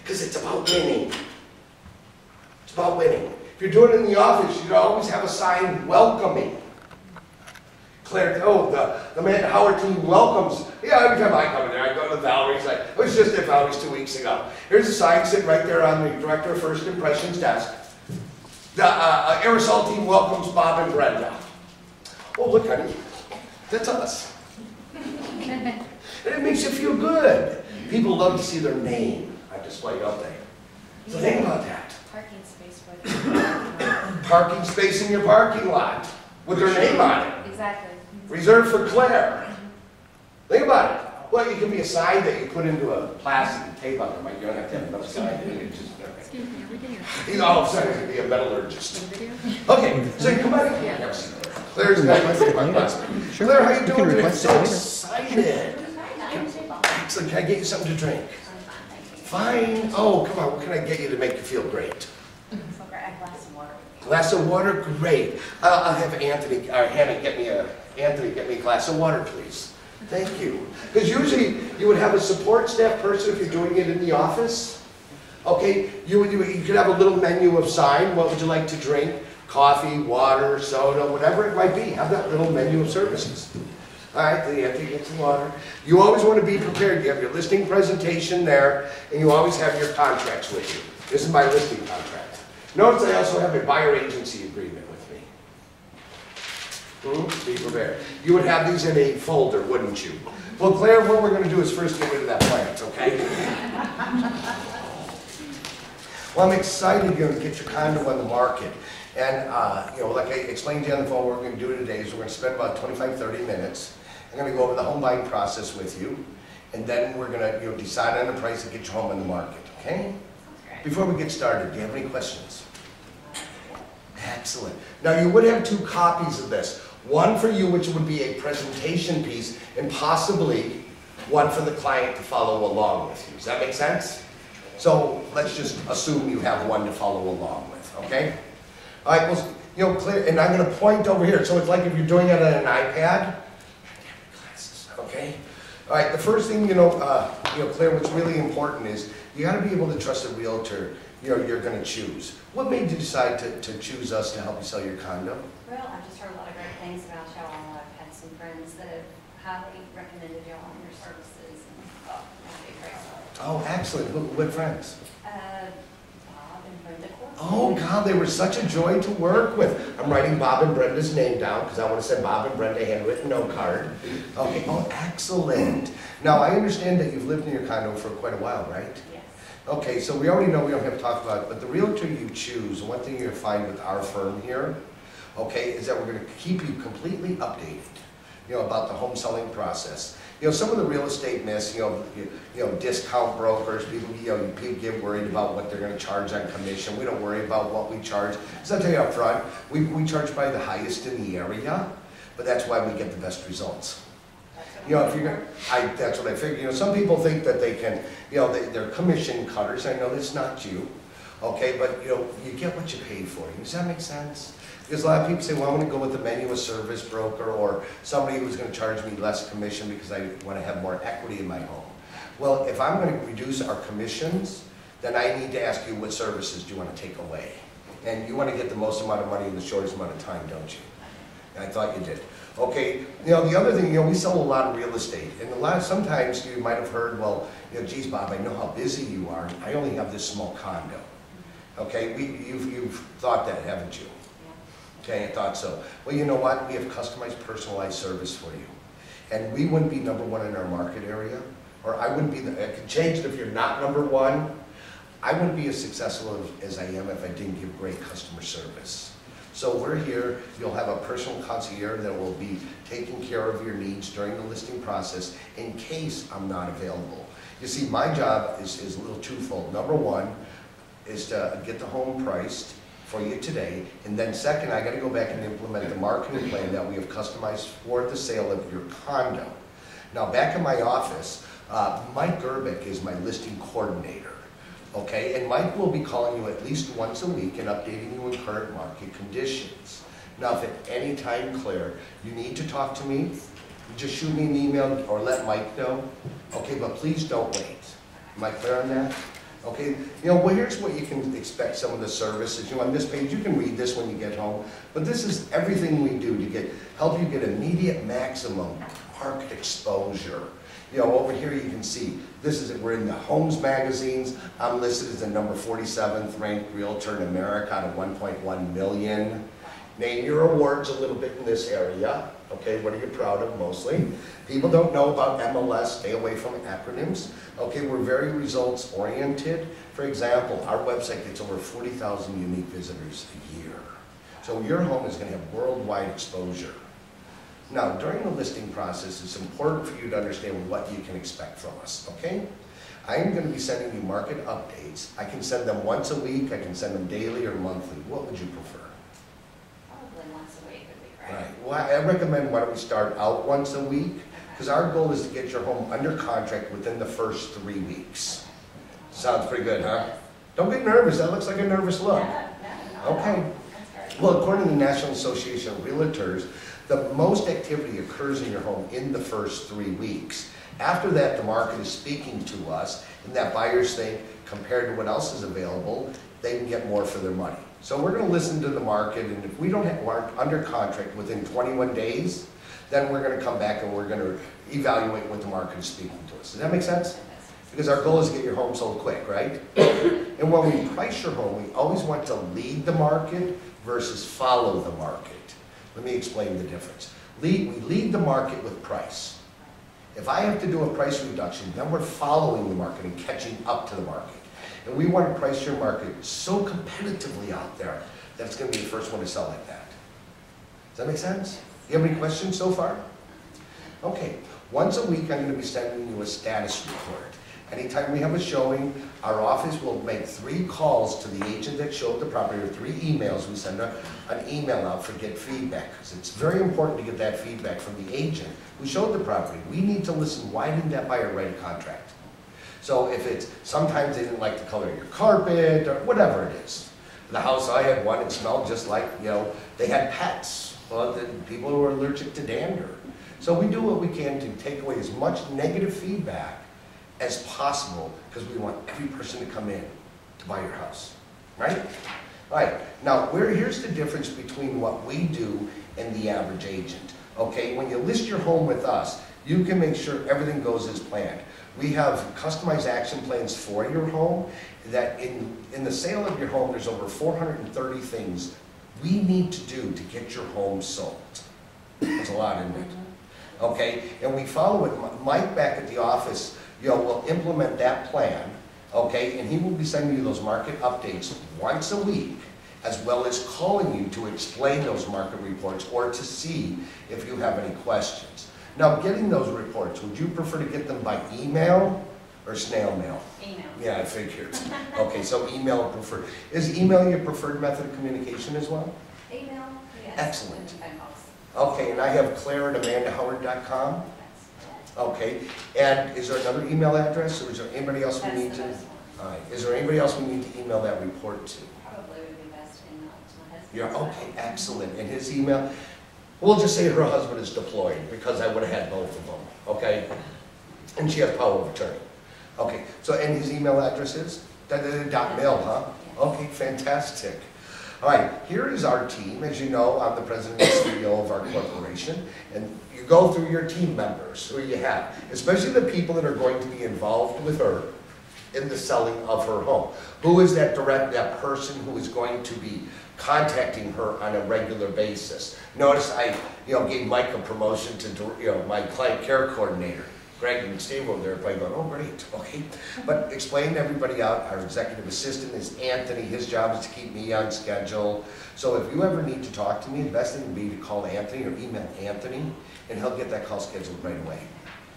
Because it's about winning. It's about winning. If you're doing it in the office, you always have a sign welcoming. Claire, oh, the man Howard team welcomes. Yeah, every time I come in there, I go to Valerie's. I was just at Valerie's 2 weeks ago. Here's a sign sitting right there on the Director of First Impressions desk. The aerosol team welcomes Bob and Brenda. Oh, look, honey, that's us. And it makes you feel good. People love to see their name on display, don't they? So think about that. Parking space for them. Parking space in your parking lot with their name on it. Exactly. Reserved for Claire. Think about it. Well, it could be a sign that you put into a plastic tape on there. You don't have to have another sign. Excuse me, are we getting He's all of a sudden going to be a metallurgist. Okay, so you come on in. Yeah. Claire's got my class. Sure. Claire, how you doing today? I'm request so it later. excited. Excellent. Can I get you something to drink? Fine. Oh, come on. What can I get you to make you feel great? A glass of water. Glass of water? Great. I'll have Anthony, or Hannah, get me a glass of water, please. Thank you. Because usually you would have a support staff person if you're doing it in the office. Okay, you could have a little menu of sign. What would you like to drink? Coffee, water, soda, whatever it might be. Have that little menu of services. All right, then Anthony gets some water. You always want to be prepared. You have your listing presentation there, and you always have your contracts with you. This is my listing contract. Notice I also have a buyer agency agreement with me. Be prepared. You would have these in a folder, wouldn't you? Well, Claire, what we're going to do is first get rid of that plant, okay? Well, I'm excited you're going to get your condo on the market. And, like I explained to you on the phone, what we're going to do today is we're going to spend about 25, 30 minutes. I'm going to go over the home buying process with you. And then we're going to decide on the price and get your home on the market, okay? Before we get started, do you have any questions? Excellent. Now, you would have 2 copies of this. One for you, which would be a presentation piece, and possibly one for the client to follow along with you. Does that make sense? So let's just assume you have one to follow along with, okay? All right, well, Claire, and I'm going to point over here. So it's like if you're doing it on an iPad. Okay? All right, the first thing, Claire, what's really important is you got to be able to trust a realtor you're going to choose. What made you decide to choose us to help you sell your condo? Well, I've just heard a lot of great things about y'all. I've had some friends that have highly recommended y'all and your services, and that'd be great. Oh, excellent. What friends? Bob and Brenda Corcoran. Oh, God, they were such a joy to work with. I'm writing Bob and Brenda's name down because I want to send Bob and Brenda a handwritten note card. Okay, oh, excellent. Now, I understand that you've lived in your condo for quite a while, right? Yes. Okay, so we already know we don't have to talk about it, but the realtor you choose, one thing you're going to find with our firm here, okay, is that we're going to keep you completely updated, about the home selling process. Some of the real estate myths, discount brokers, people get worried about what they're going to charge on commission. We don't worry about what we charge. So I'll tell you up front, we charge probably the highest in the area, but that's why we get the best results. If you're gonna, that's what I figure. Some people think that they can, they're commission cutters. I know that's not you, okay? But you get what you pay for. Does that make sense? Because a lot of people say, well, I'm going to go with the menu of service broker or somebody who's going to charge me less commission because I want to have more equity in my home. Well, if I'm going to reduce our commissions, then I need to ask you what services do you want to take away. And you want to get the most amount of money in the shortest amount of time, don't you? And I thought you did. Okay, the other thing, we sell a lot of real estate. And sometimes you might have heard, well, geez, Bob, I know how busy you are. I only have this small condo. Okay, you've thought that, haven't you? Okay, I thought so. Well, you know what? We have customized, personalized service for you. And we wouldn't be #1 in our market area, or I wouldn't be, I could change it if you're not #1. I wouldn't be as successful as I am if I didn't give great customer service. So we're here, you'll have a personal concierge that will be taking care of your needs during the listing process in case I'm not available. You see, my job is a little twofold. #1 is to get the home priced for you today, and then second, I got to go back and implement the marketing plan that we have customized for the sale of your condo. Now, back in my office, Mike Gerbic is my listing coordinator. Okay, and Mike will be calling you at least once a week and updating you on current market conditions. Now, if at any time, Claire, you need to talk to me, just shoot me an email or let Mike know. Okay, but please don't wait. Am I clear on that? Okay, well, here's what you can expect some of the services. On this page, you can read this when you get home, but this is everything we do to help you get immediate maximum market exposure. Over here you can see, we're in the Homes magazines. I'm listed as the number 47th ranked realtor in America out of 1.1 million. Name your awards a little bit in this area. Okay, what are you proud of mostly? People don't know about MLS, stay away from acronyms. Okay, we're very results oriented. For example, our website gets over 40,000 unique visitors a year. So your home is going to have worldwide exposure. Now, during the listing process, it's important for you to understand what you can expect from us, okay? I am going to be sending you market updates. I can send them once a week, I can send them daily or monthly. What would you prefer? Probably once a week would be great. Right. Well, I recommend why don't we start out once a week, because our goal is to get your home under contract within the first 3 weeks. Sounds pretty good, huh? Don't get nervous, that looks like a nervous look. No, Okay. Well, according to the National Association of Realtors, the most activity occurs in your home in the first 3 weeks. After that, the market is speaking to us, and that buyers think, compared to what else is available, they can get more for their money. So we're going to listen to the market, and if we don't have under contract within 21 days, then we're going to come back and we're going to evaluate what the market is speaking to us. Does that make sense? Because our goal is to get your home sold quick, right? And when we price your home, we always want to lead the market versus follow the market. Let me explain the difference. We lead the market with price. If I have to do a price reduction, then we're following the market and catching up to the market. And we want to price your market so competitively out there that it's going to be the first one to sell like that. Does that make sense? Do you have any questions so far? Okay. Once a week, I'm going to be sending you a status report. Anytime we have a showing, our office will make 3 calls to the agent that showed the property, or 3 emails. We send an email out for get feedback, because it's very important to get that feedback from the agent who showed the property. We need to listen, why didn't that buyer write a contract? So if it's, sometimes they didn't like the color of your carpet, or whatever it is. The house, I had one, it smelled just like, they had pets. Well, the people who are allergic to dander. So we do what we can to take away as much negative feedback as possible, because we want every person to come in to buy your house, right? All right, now here's the difference between what we do and the average agent, okay? When you list your home with us, you can make sure everything goes as planned. We have customized action plans for your home that in the sale of your home, there's over 430 things we need to do to get your home sold. That's a lot, isn't it? Okay, and we follow it. Mike back at the office, will implement that plan, okay, and he will be sending you those market updates once a week, as well as calling you to explain those market reports or to see if you have any questions. Now, getting those reports, would you prefer to get them by email or snail mail? Email. Yeah, I figured. Okay, so email preferred. Is email your preferred method of communication as well? Email, yes. Excellent. And phone calls. Okay, and I have claire@amandahoward.com. Okay, and is there another email address, or is there anybody else we need to? That's the best one. All right, is there anybody else we need to email that report to? Probably would be best to email it to my husband. Yeah, okay, excellent. And his email, we'll just say her husband is deployed, because I would have had both of them, okay? And she has power of attorney. Okay, so, and his email address is? .mil, huh? Okay, fantastic. All right, here is our team. As you know, I'm the president and CEO of our corporation, and you go through your team members, who you have, especially the people that are going to be involved with her in the selling of her home. Who is that that person who is going to be contacting her on a regular basis? Notice I, gave Mike a promotion to, my client care coordinator. Greg and Steve over there probably going, oh great, okay. But explain to everybody out, our executive assistant is Anthony. His job is to keep me on schedule. So if you ever need to talk to me, the best thing would be to call Anthony or email Anthony, and he'll get that call scheduled right away.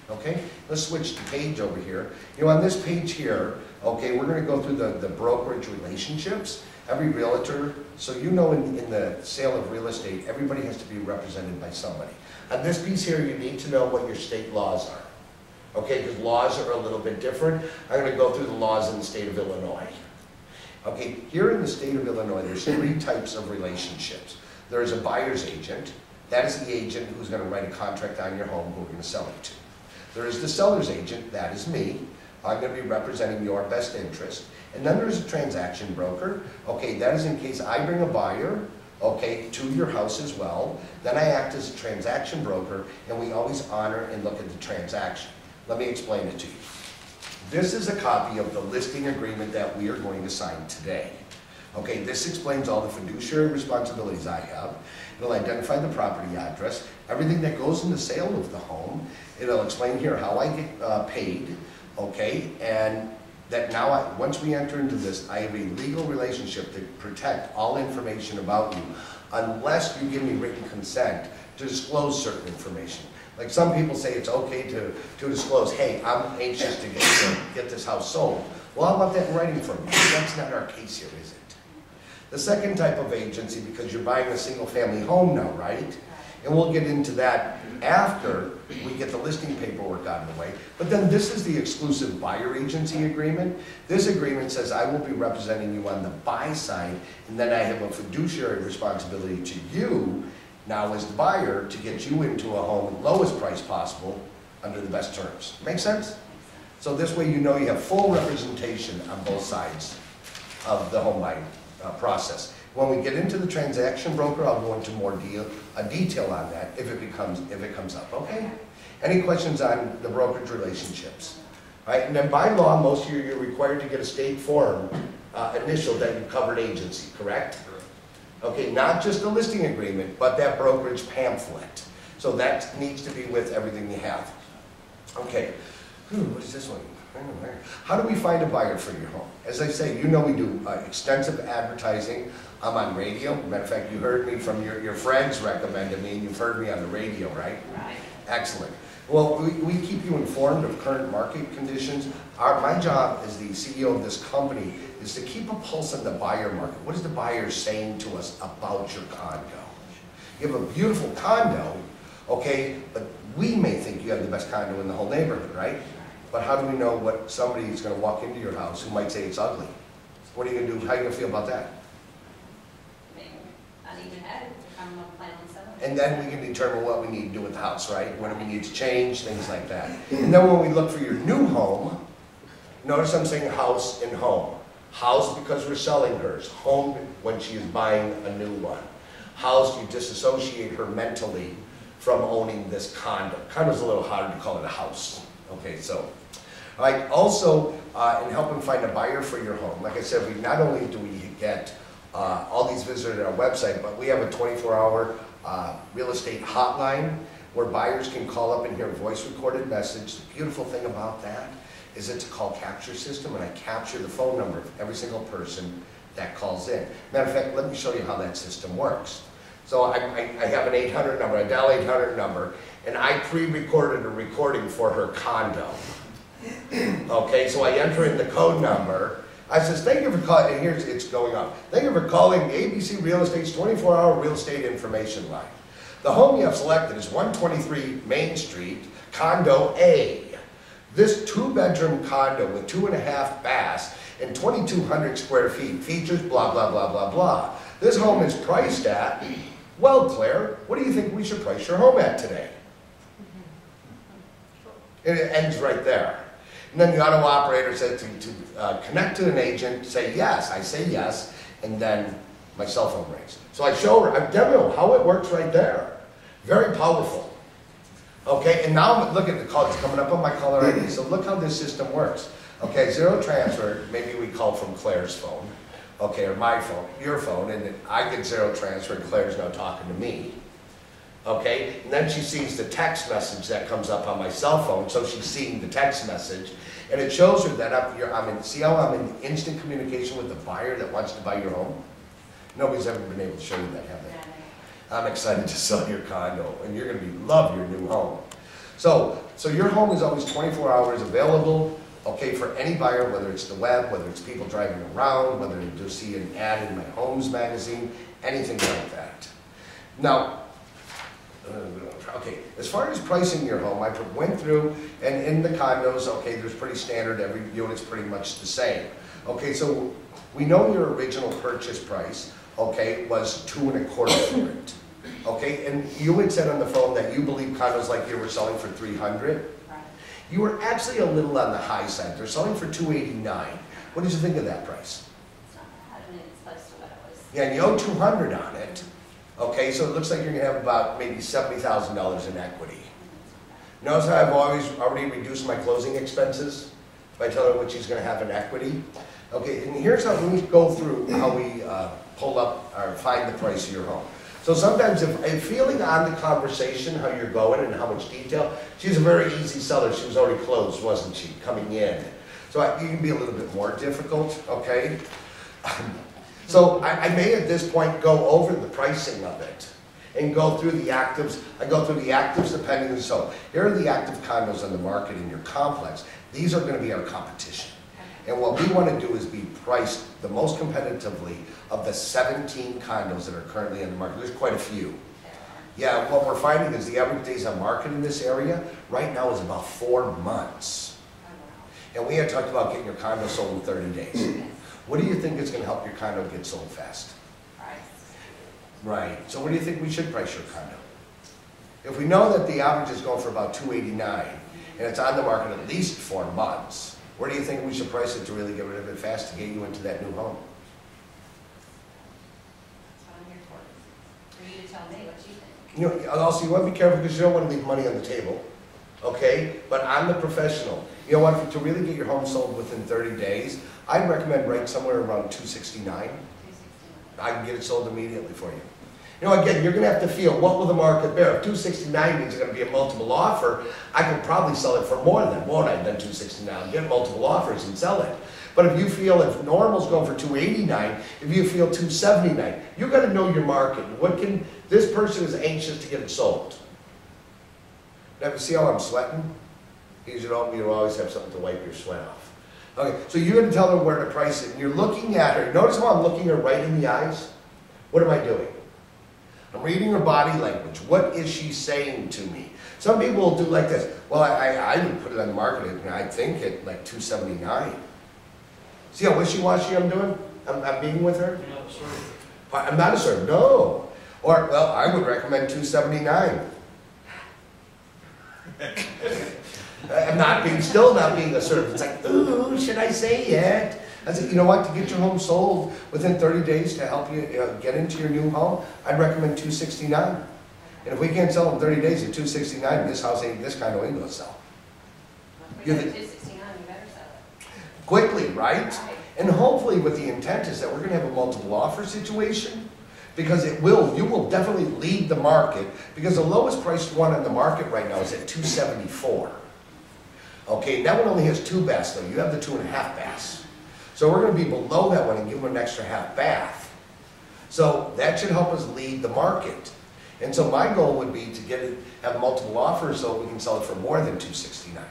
Okay, let's switch the page over here. On this page here, okay, we're going to go through the brokerage relationships. Every realtor, so in the sale of real estate, everybody has to be represented by somebody. On this piece here, you need to know what your state laws are. Okay, because laws are a little bit different. I'm going to go through the laws in the state of Illinois. Okay, here in the state of Illinois, there's 3 types of relationships. There's a buyer's agent. That is the agent who's going to write a contract on your home who we're going to sell it to. There is the seller's agent. That is me. I'm going to be representing your best interest. And then there's a transaction broker. Okay, that is in case I bring a buyer, okay, to your house as well. Then I act as a transaction broker, and we always honor and look at the transaction. Let me explain it to you. This is a copy of the listing agreement that we are going to sign today. Okay, this explains all the fiduciary responsibilities I have. It'll identify the property address, everything that goes in the sale of the home. It'll explain here how I get paid, okay, and that now, once we enter into this, I have a legal relationship to protect all information about you, unless you give me written consent to disclose certain information. Like some people say it's okay to disclose, hey, I'm anxious to get this house sold. Well, I want that in writing from you. That's not our case here, is it? The second type of agency, because you're buying a single family home now, right? And we'll get into that after we get the listing paperwork out of the way. But then this is the exclusive buyer agency agreement. This agreement says I will be representing you on the buy side, and then I have a fiduciary responsibility to you now as the buyer to get you into a home at the lowest price possible under the best terms. Make sense? So this way you know you have full representation on both sides of the home buying process. When we get into the transaction broker, I'll go into more detail on that if it comes up, okay? Any questions on the brokerage relationships? All right, and then by law, most of you, you're required to get a state form initial that you covered agency, correct? Okay, not just a listing agreement, but that brokerage pamphlet. So that needs to be with everything you have. Okay, what is this one? How do we find a buyer for your home? As I say, you know we do extensive advertising. I'm on radio. Matter of fact, you heard me from your friends recommended me, and you've heard me on the radio, right? Right. Excellent. Well, we keep you informed of current market conditions. My job as the CEO of this company is to keep a pulse on the buyer market. What is the buyer saying to us about your condo? You have a beautiful condo, okay, but we may think you have the best condo in the whole neighborhood, right? But how do we know what somebody is going to walk into your house who might say it's ugly? What are you going to do? How are you going to feel about that? Uneven head, I'm not planning on selling. And then we can determine what we need to do with the house, right? What do we need to change, things like that. And then when we look for your new home, notice I'm saying house and home. House because we're selling hers. Home when she is buying a new one. House, you disassociate her mentally from owning this condo. Condo's a little harder to call it a house. Okay, so. All right, also in helping find a buyer for your home, like I said, we not only do we get all these visitors at our website, but we have a 24-hour real estate hotline where buyers can call up and hear a voice recorded message. The beautiful thing about that is it's a call capture system, and I capture the phone number of every single person that calls in. Matter of fact, let me show you how that system works. So I have an 800 number, a dial 800 number, and I pre-recorded a recording for her condo. Okay, so I enter in the code number. I says, thank you for calling, and here's it's going on. Thank you for calling the ABC Real Estate's 24-hour real estate information line. The home you have selected is 123 Main Street, Condo A. This 2-bedroom condo with 2.5 baths and 2,200 square feet features blah, blah, blah, blah, blah. This home is priced at, well, Claire, what do you think we should price your home at today? And it ends right there. And then the auto operator said to connect to an agent, say yes. I say yes, and then my cell phone rings. So I show her, I demo how it works right there. Very powerful. Okay, and now look at the call, it's coming up on my caller ID. So look how this system works. Okay, zero transfer, maybe we call from Claire's phone. Okay, or my phone, your phone, and then I get zero transfer, and Claire's now talking to me. Okay, and then she sees the text message that comes up on my cell phone, so she's seeing the text message, and it shows her that see how I'm in instant communication with the buyer that wants to buy your home? Nobody's ever been able to show you that, have they? I'm excited to sell your condo, and you're going to love your new home. So your home is always 24 hours available, okay, for any buyer, whether it's the web, whether it's people driving around, whether you do see an ad in my Homes magazine, anything like that. Now, okay, as far as pricing your home, I went through, and in the condos, okay, there's pretty standard, every unit's pretty much the same. Okay, so we know your original purchase price, okay, was $225 for it. Okay, and you had said on the phone that you believe condos like you were selling for $300. Right. You were actually a little on the high side. They're selling for $289. What did you think of that price? It's not bad, I mean, it's close to what it was. Yeah, and you owe $200 on it. Okay, so it looks like you're gonna have about maybe $70,000 in equity. Notice how I've already reduced my closing expenses by telling her what she's gonna have in equity. Okay, and here's how we go through how we pull up or find the price of your home. So sometimes if feeling on the conversation, how you're going and how much detail, she's a very easy seller. She was already closed, wasn't she, coming in? So you can be a little bit more difficult, okay? So I may at this point go over the pricing of it and go through the actives. I go through the actives, the pending, and so. Here are the active condos on the market in your complex. These are gonna be our competition. And what we wanna do is be priced the most competitively of the 17 condos that are currently on the market. There's quite a few. Yeah, what we're finding is the average days on market in this area right now is about 4 months. And we had talked about getting your condo sold in 30 days. What do you think is gonna help your condo get sold fast? Price. Right, so what do you think we should price your condo? If we know that the average is going for about $289 and it's on the market at least 4 months, where do you think we should price it to really get rid of it fast to get you into that new home? That's what I'm here for you to tell me what you think. You know, also you want to be careful because you don't want to leave money on the table, okay? But I'm the professional. You know what, to really get your home sold within 30 days, I'd recommend right somewhere around $269. 269. I can get it sold immediately for you. You know, again, you're gonna have to feel, what will the market bear? If $269 means it's gonna be a multiple offer, I can probably sell it for more than, won't I, than $269, get multiple offers and sell it. But if you feel, if normal's going for $289, if you feel $279, you gotta know your market. What can, this person is anxious to get it sold. Now, you see how I'm sweating? Because you always have something to wipe your sweat off. Okay, so you're gonna tell her where to price it, and you're looking at her. Notice how I'm looking her right in the eyes? What am I doing? I'm reading her body language. What is she saying to me? Some people will do like this. Well, I would put it on the market, and I think at like $279. See how wishy-washy I'm doing? I'm being with her? You're not a server. I'm not a server, no. Or, well, I would recommend $279. I'm not being, still not being a server. It's like, ooh, should I say it? I said, you know what, to get your home sold within 30 days to help you get into your new home, I'd recommend $269. And if we can't sell in 30 days at $269, this house ain't, this condo ain't gonna sell. Well, if we go to $269, you better sell it. Quickly, right? Right. And hopefully what the intent is that we're gonna have a multiple offer situation, because you will definitely lead the market, because the lowest priced one on the market right now is at $274. Okay, that one only has 2 baths though, you have the 2.5 baths. So we're going to be below that one and give them an extra half bath. So that should help us lead the market. And so my goal would be to get it, have multiple offers so we can sell it for more than $269.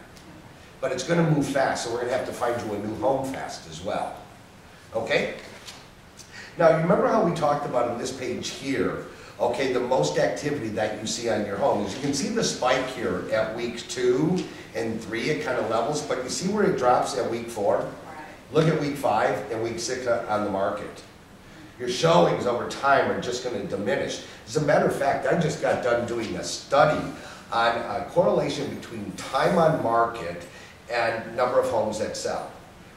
But it's going to move fast, so we're going to have to find you a new home fast as well. Okay? Now, you remember how we talked about in this page here, okay, the most activity that you see on your home. As you can see the spike here at week 2 and 3, it kind of levels, but you see where it drops at week 4? Look at week 5 and week 6 on the market. Your showings over time are just going to diminish. As a matter of fact, I just got done doing a study on a correlation between time on market and number of homes that sell.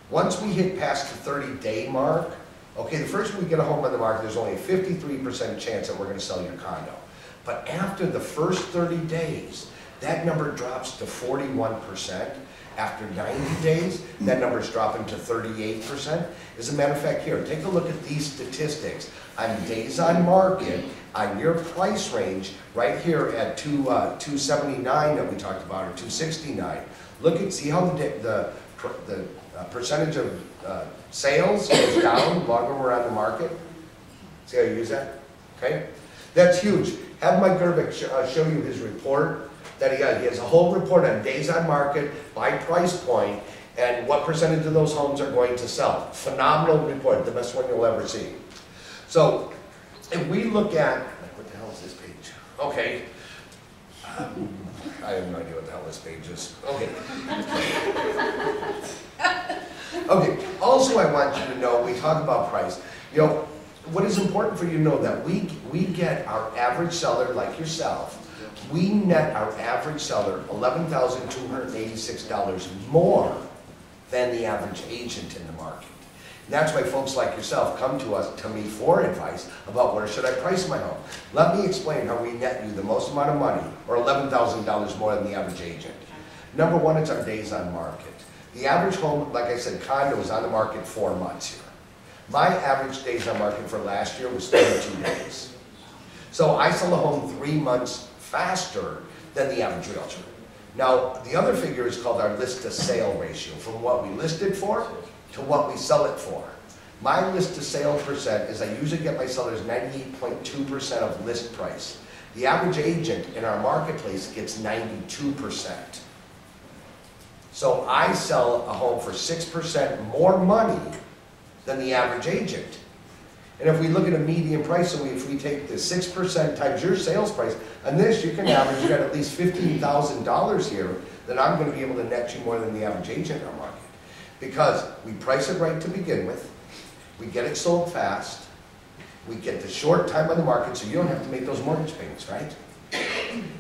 Once we hit past the 30-day mark, okay, the first we get a home on the market, there's only a 53% chance that we're going to sell your condo. But after the first 30 days, that number drops to 41%. After 90 days, that number is dropping to 38%. As a matter of fact, here, take a look at these statistics. On days on market, on your price range, right here at 279 that we talked about, or 269. Look at, see how the percentage of sales goes down the longer we're on the market? See how you use that? Okay? That's huge. Have Mike Gerbic show you his report that he has a whole report on days on market by price point and what percentage of those homes are going to sell. Phenomenal report, the best one you'll ever see. So if we look at, what the hell is this page? Okay. I have no idea what the hell this page is. Okay. Okay, also I want you to know, we talk about price. You know, what is important for you to know that we get our average seller like yourself, we net our average seller $11,286 more than the average agent in the market. And that's why folks like yourself come to me for advice about where should I price my home. Let me explain how we net you the most amount of money, or $11,000 more than the average agent. Number one, it's our days on market. The average home, like I said, condo is on the market 4 months here. My average days on market for last year was 32 days. So I sell a home 3 months faster than the average realtor. Now, the other figure is called our list to sale ratio, from what we listed for to what we sell it for. My list to sale percent is I usually get my sellers 98.2% of list price. The average agent in our marketplace gets 92%. So I sell a home for 6% more money than the average agent. And if we look at a median price, so if we take the 6% times your sales price, on this you can average, you got at least $15,000 here that I'm going to be able to net you more than the average agent in our market. Because we price it right to begin with, we get it sold fast, we get the short time on the market so you don't have to make those mortgage payments, right?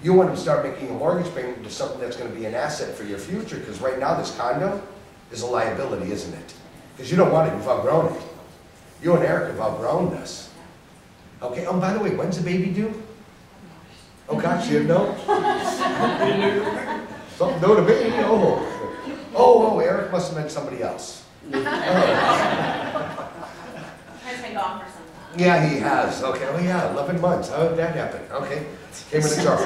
You want to start making a mortgage payment to something that's going to be an asset for your future, because right now this condo is a liability, isn't it? Because you don't want it, you've outgrown it. You and Eric have outgrown this. Okay, oh, by the way, when's the baby due? Oh gosh, you didn't know? Something new to me, oh, Eric must have meant somebody else. Has been gone for some time. Yeah, he has, okay, oh yeah, 11 months, how did that happen? Okay, came in the jar.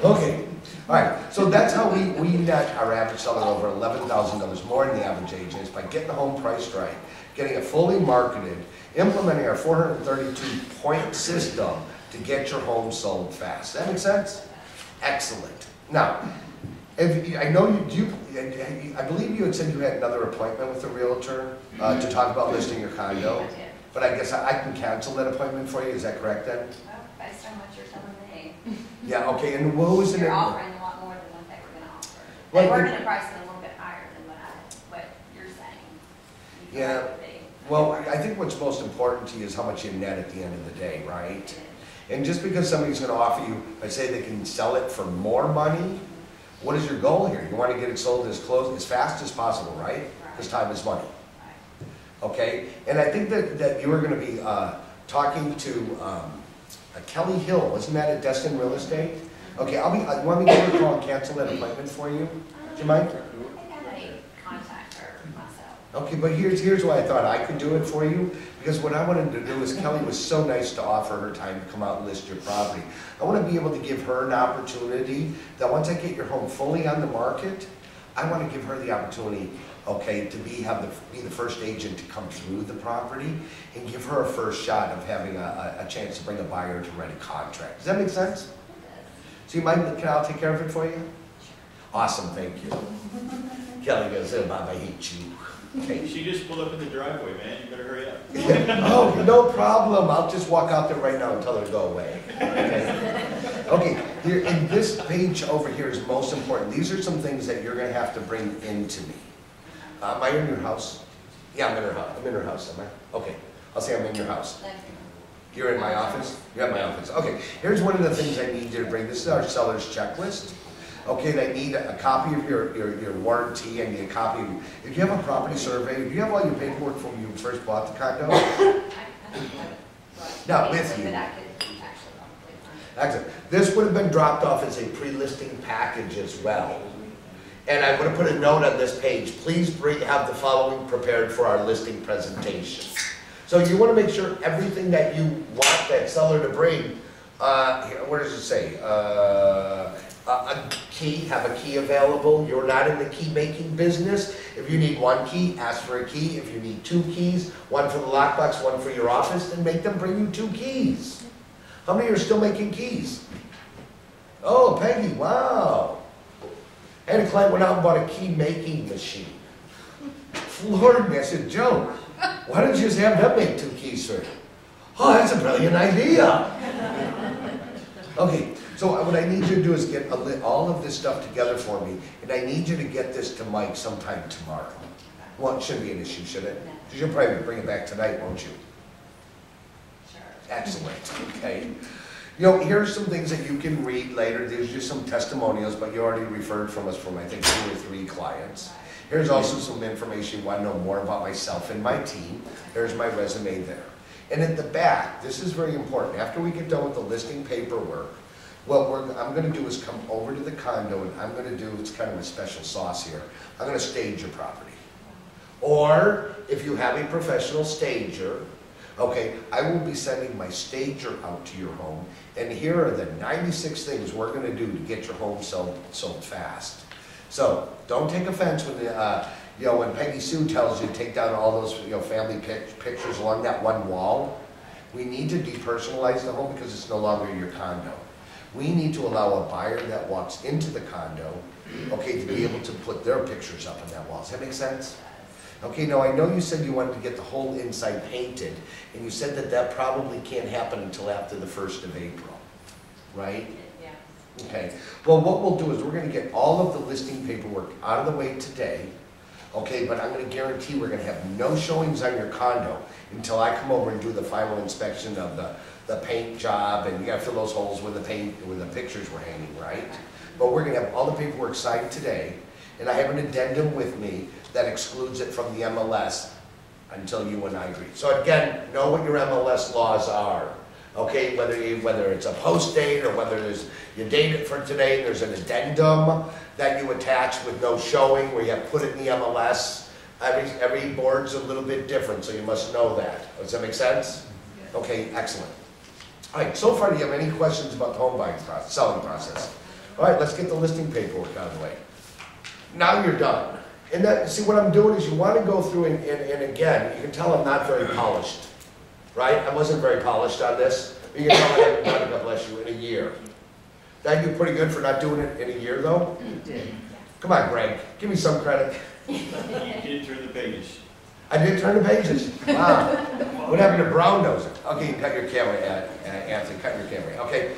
Okay, all right, so that's how we net our average seller over $11,000 more than the average agent, by getting the home priced right, getting it fully marketed, implementing our 432-point system to get your home sold fast. Does that make sense? Excellent. Now, I believe you had said you had another appointment with a realtor to talk about listing your condo. I did. But I guess I can cancel that appointment for you, is that correct then? Well, based on what you're telling me. Yeah, okay, and what was the You're name? offering a lot more than what they were going to offer. Well, They were going to price it a little bit higher than what you're saying. You Yeah. thought it would be. Well, I think what's most important to you is how much you net at the end of the day, right? And just because somebody's going to offer you, I say they can sell it for more money, what is your goal here? You want to get it sold as fast as possible, right? Because time is money. Okay, and I think that you were going to be talking to Kelly Hill, wasn't that at Destin Real Estate? Okay, want me to give her a call and cancel that appointment for you? Do you mind? I think I may contact her myself. Okay, but here's why I thought I could do it for you, because what I wanted to do is Kelly was so nice to offer her time to come out and list your property. I want to be able to give her an opportunity that once I get your home fully on the market, I want to give her the opportunity, okay, to be the first agent to come through the property and give her a first shot of having a chance to bring a buyer to write a contract. Does that make sense? So you mind, I'll take care of it for you? Awesome, thank you. Kelly goes, oh, Bob, I hate you. Okay. She just pulled up in the driveway, man. You better hurry up. Oh, no problem. I'll just walk out there right now and tell her to go away. Okay. Okay, here, and this page over here is most important. These are some things that you're going to have to bring into me. Am I in your house? Yeah, I'm in her house. I'm in her house, am I? Okay, I'll say I'm in your house. You're in my office? You're at my office. Okay, here's one of the things I need you to bring. This is our seller's checklist. Okay, I need a copy of your warranty. I need a copy of, if you have a property survey, do you have all your paperwork from when you first bought the condo? Not with you. Excellent. This would have been dropped off as a pre-listing package as well. And I would have put a note on this page, please have the following prepared for our listing presentation. So you want to make sure everything that you want that seller to bring, where does it say? A key, have a key available. You're not in the key making business. If you need one key, ask for a key. If you need 2 keys, one for the lockbox, one for your office, then make them bring you 2 keys. How many are still making keys? Oh, Peggy, wow. I had a client went out and bought a key making machine. Floored me. I said, Joe, why don't you just have them make 2 keys for you? Oh, that's a brilliant idea. Okay, so what I need you to do is get all of this stuff together for me, and I need you to get this to Mike sometime tomorrow. Well, it shouldn't be an issue, should it? Because you'll probably bring it back tonight, won't you? Sure. Excellent, okay. You know, here's some things that you can read later. There's just some testimonials, but you already referred from us from, I think, 2 or 3 clients. Here's also some information you want to know more about myself and my team. There's my resume there. And at the back, this is very important. After we get done with the listing paperwork, what I'm going to do is come over to the condo, and I'm going to do, it's kind of a special sauce here, I'm going to stage your property. Or if you have a professional stager, okay, I will be sending my stager out to your home, and here are the 96 things we're going to do to get your home sold fast. So don't take offense when when Peggy Sue tells you to take down all those family pictures along that one wall. We need to depersonalize the home because it's no longer your condo. We need to allow a buyer that walks into the condo, okay, to be able to put their pictures up on that wall. Does that make sense? Okay, now I know you said you wanted to get the whole inside painted, and you said that that probably can't happen until after the 1st of April, right? Yeah. Okay, well what we'll do is we're gonna get all of the listing paperwork out of the way today, okay, but I'm gonna guarantee we're gonna have no showings on your condo until I come over and do the final inspection of the paint job, and you gotta fill those holes where the pictures were hanging, right? But we're gonna have all the paperwork signed today, and I have an addendum with me that excludes it from the MLS until you and I agree. So again, know what your MLS laws are. Okay, whether it's a post date or whether you date it for today, there's an addendum that you attach with no showing where you have to put it in the MLS. Every board's a little bit different, so you must know that. Does that make sense? Okay, excellent. All right, so far do you have any questions about the home buying process, selling process? All right, let's get the listing paperwork out of the way. Now you're done. And that, see, what I'm doing is you want to go through and again, you can tell I'm not very polished, right? I wasn't very polished on this. You can tell I haven't done it, God bless you, in a year. Did I do pretty good for not doing it in a year, though? You did. Come on, Greg, give me some credit. You did turn the page. I did turn the pages. Wow. What happened to brown nosing? Okay, you can cut your camera, Anthony, cut your camera. Okay.